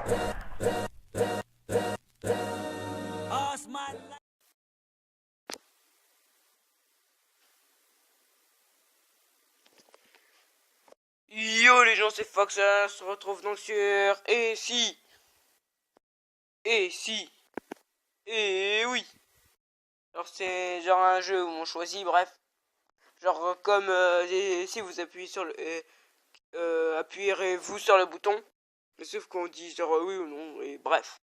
Yo les gens, c'est Fox, on se retrouve donc sur Et si Et si Et oui. Alors c'est genre un jeu où on choisit, bref. Genre comme si vous appuyez sur le... appuyerez-vous sur le bouton. Mais sauf qu'on dit genre oui ou non, et bref.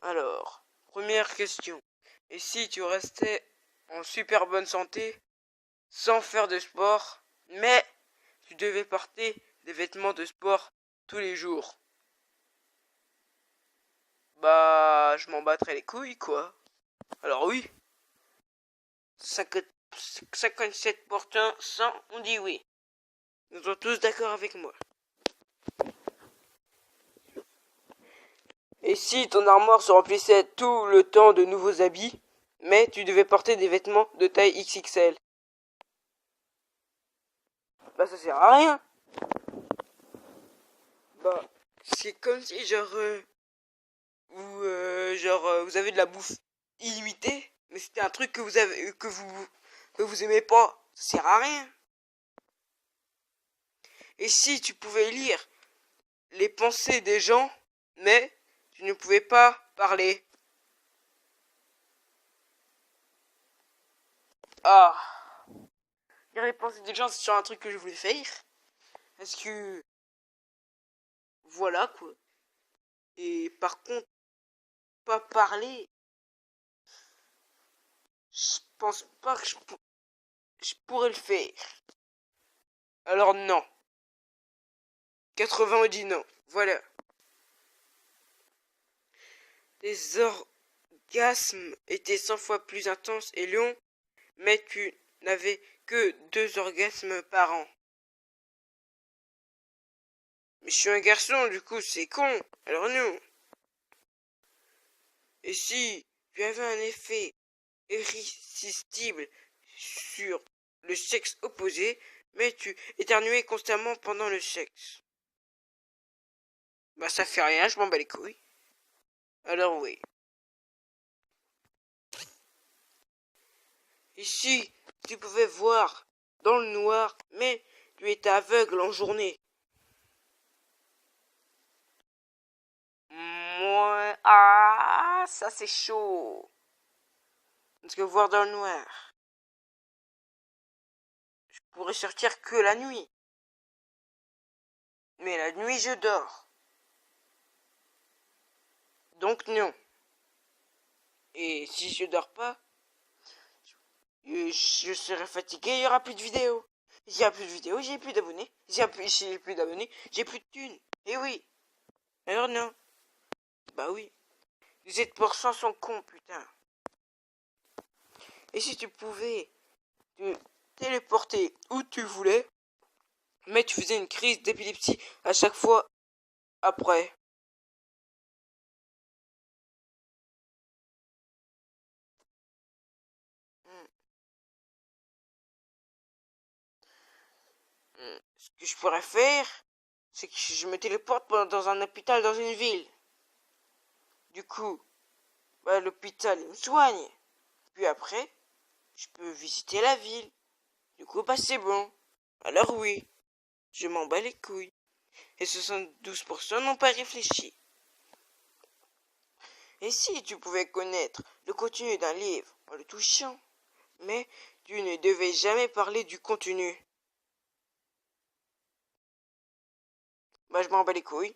Alors, première question. Et si tu restais en super bonne santé, sans faire de sport, mais tu devais porter des vêtements de sport tous les jours? Bah, je m'en battrais les couilles, quoi. Alors oui, 57% on dit oui. Nous sommes tous d'accord avec moi. Et si ton armoire se remplissait tout le temps de nouveaux habits, mais tu devais porter des vêtements de taille XXL? Bah ça sert à rien. Bah, c'est comme si vous avez de la bouffe illimitée, mais c'était un truc que vous aimez pas. Ça sert à rien. Et si tu pouvais lire les pensées des gens, mais tu ne pouvais pas parler? Ah, lire les pensées des gens, c'est sur un truc que je voulais faire. Parce que voilà quoi. Et par contre, pas parler, je pense pas que je pourrais le faire. Alors non. 80 dit non. Voilà. Les orgasmes étaient 100 fois plus intenses et longs, mais tu n'avais que 2 orgasmes par an. Mais je suis un garçon, du coup c'est con. Alors non. Et si tu avais un effet irrésistible sur le sexe opposé, mais tu éternuais constamment pendant le sexe? Bah ça fait rien, je m'en bats les couilles. Alors oui. Et si tu pouvais voir dans le noir, mais tu étais aveugle en journée? Moi, ah, ça c'est chaud. Parce que voir dans le noir, je pourrais sortir que la nuit. Mais la nuit, je dors. Donc non. Et si je dors pas, je serai fatigué, il y aura plus de vidéos. Il y a plus de vidéos, j'ai plus d'abonnés. J'ai plus d'abonnés, j'ai plus de thunes. Et oui. Alors non. Bah oui. Les 7% sont cons, putain. Et si tu pouvais te téléporter où tu voulais, mais tu faisais une crise d'épilepsie à chaque fois après? Ce que je pourrais faire, c'est que je me téléporte dans un hôpital dans une ville. Du coup, bah, l'hôpital il me soigne. Puis après, je peux visiter la ville. Du coup, bah c'est bon. Alors oui, je m'en bats les couilles. Et 72% n'ont pas réfléchi. Et si tu pouvais connaître le contenu d'un livre en le touchant, mais tu ne devais jamais parler du contenu? Bah je m'en bats les couilles.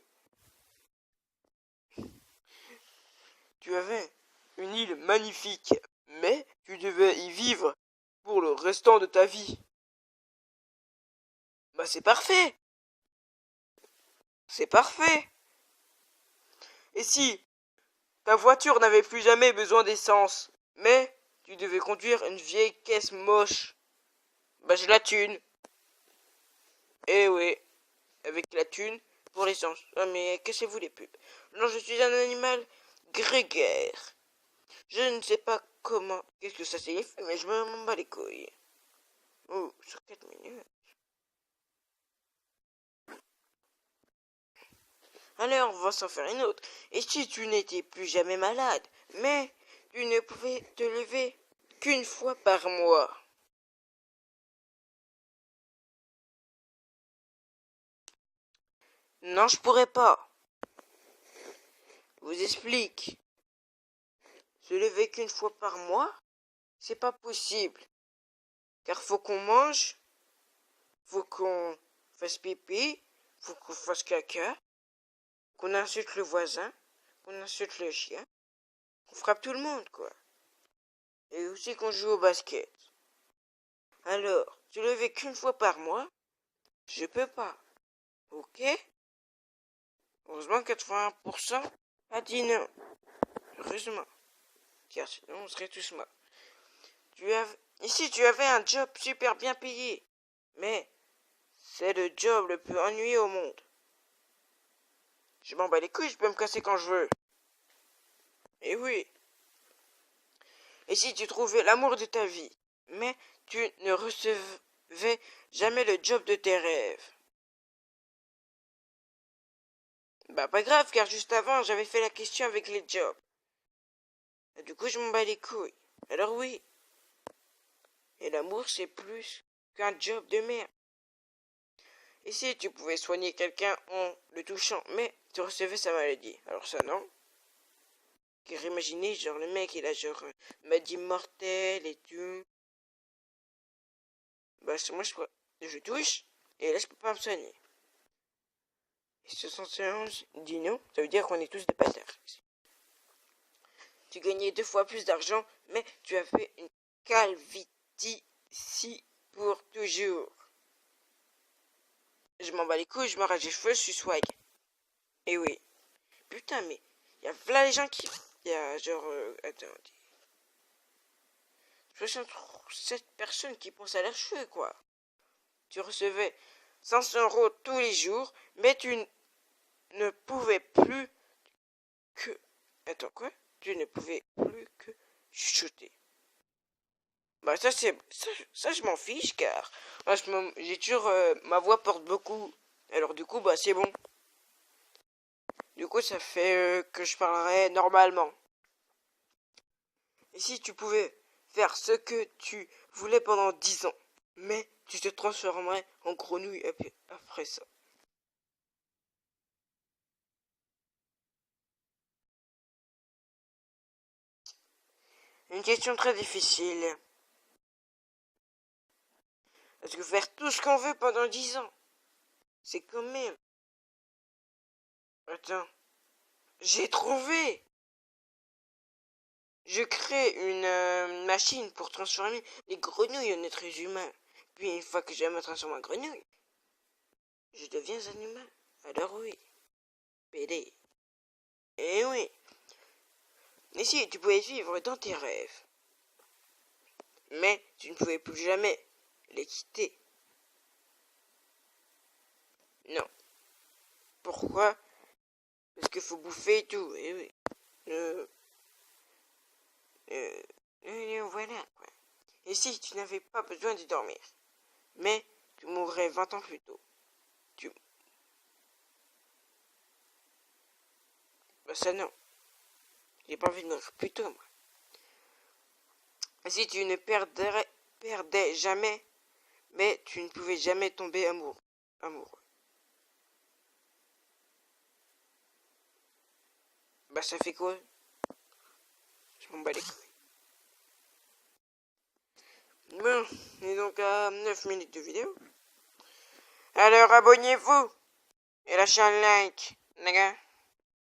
Tu avais une île magnifique, mais tu devais y vivre pour le restant de ta vie. Bah c'est parfait. C'est parfait. Et si ta voiture n'avait plus jamais besoin d'essence, mais tu devais conduire une vieille caisse moche? Bah j'ai la thune. Eh oui, avec la thune pour l'essence. Ah mais cassez-vous les pubs. Non, je suis un animal grégaire. Je ne sais pas comment, qu'est-ce que ça signifie, mais je m'en bats les couilles. Oh, sur 4 minutes. Alors on va s'en faire une autre. Et si tu n'étais plus jamais malade, mais tu ne pouvais te lever qu'une fois par mois? Non, je pourrais pas. Je vous explique. Se lever qu'une fois par mois, c'est pas possible. Car faut qu'on mange, faut qu'on fasse pipi, faut qu'on fasse caca, qu'on insulte le voisin, qu'on insulte le chien, qu'on frappe tout le monde, quoi. Et aussi qu'on joue au basket. Alors, se lever qu'une fois par mois, je peux pas. Ok? Heureusement 80% a dit non. Heureusement. Car sinon on serait tous morts. Ici tu avais un job super bien payé. Mais c'est le job le plus ennuyeux au monde. Je m'en bats les couilles, je peux me casser quand je veux. Et oui. Et si tu trouvais l'amour de ta vie, mais tu ne recevais jamais le job de tes rêves? Bah pas grave, car juste avant j'avais fait la question avec les jobs. Et du coup je m'en bats les couilles. Alors oui. Et l'amour c'est plus qu'un job de merde. Et si tu pouvais soigner quelqu'un en le touchant, mais tu recevais sa maladie? Alors ça non. Car imaginez, genre le mec il a genre maladie mortelle et tout. Bah moi je touche, et là je peux pas me soigner. Et 71 dit non, ça veut dire qu'on est tous des bâtards. Tu gagnais 2 fois plus d'argent, mais tu as fait une calvitie pour toujours. Je m'en bats les couilles, je m'arrache les cheveux, je suis swag. Et oui. Putain, mais il y a plein de gens qui... Il y a genre... attendez. 67 personnes qui pensent à leurs cheveux, quoi. Tu recevais 500 € tous les jours, mais tu ne pouvais plus que... Attends, quoi? Tu ne pouvais plus que chuchoter. Bah ça c'est... Ça je m'en fiche, car... Moi, j'ai toujours... ma voix porte beaucoup. Alors du coup, bah c'est bon. Du coup, ça fait que je parlerai normalement. Et si tu pouvais faire ce que tu voulais pendant 10 ans, mais tu te transformerais en grenouille après ça? Une question très difficile. Parce que faire tout ce qu'on veut pendant 10 ans, c'est quand même... Attends. J'ai trouvé! Je crée une machine pour transformer les grenouilles en êtres humains. Puis une fois que je me transforme en grenouille, je deviens un humain. Alors oui. PD. Eh oui. Et si tu pouvais vivre dans tes rêves, mais tu ne pouvais plus jamais les quitter? Non. Pourquoi? Parce qu'il faut bouffer et tout. Eh oui. Voilà, quoi. Et si tu n'avais pas besoin de dormir, mais tu mourrais 20 ans plus tôt? Bah ça non. J'ai pas envie de mourir plus tôt, moi. Et si tu ne perdais jamais, mais tu ne pouvais jamais tomber amoureux? Bah ça fait quoi? Je m'en bats les couilles. Bon, et donc à 9 minutes de vidéo. Alors abonnez-vous et lâchez un like, les gars.